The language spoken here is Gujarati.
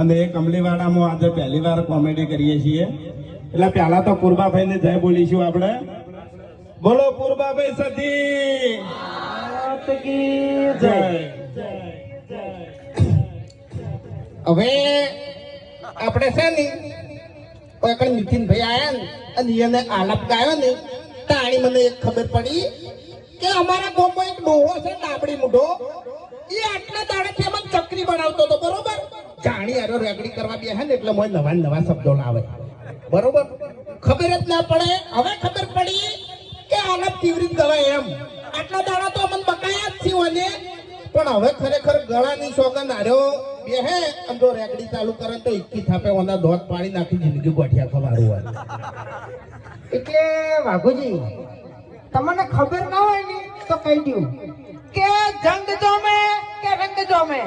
અને એ કમલીવાડામાં આજે પહેલી વાર કોમેડી કરીએ છીએ એટલે પહેલા તો પૂર્વાભાઈ ને જય બોલીશું આપણે. બોલો પૂર્વાભાઈ સધી જય. હવે આપણે છે ને કોઈ કણ નીતિનભાઈ આયા ને અને એને આલાપ ગાયો ને તાણી મને એક ખબર પડી કે અમારા ગામમાં એક ડોહો છે ડાબડી મૂઢો એ આટલા દાડાથી અમને ચકરી બનાવતો હતો. બરોબર, જાણી આરો રેગડી કરવા બેહે ને એટલે મને નવા નવા શબ્દો લાવે. બરોબર, ખબર જ ના પડે. હવે ખબર પડી કે આલાપ તીવ્રી ગવાય એમ. આટલા દાડા તો અમને બકાયા જ થયું અને પણ હવે ખરેખર ગળાની સોગંદ આર્યો બેહે અને જો રેગડી ચાલુ કરે તો 21 થાપે ઓના દોત પાડી નાખી જિંદગી ગોઠિયા ખવારું હોય. એટલે વાઘુજી તમને ખબર ના હોય ને તો કહી દઉં કે જંગ જોમે કે રંગ જોમે.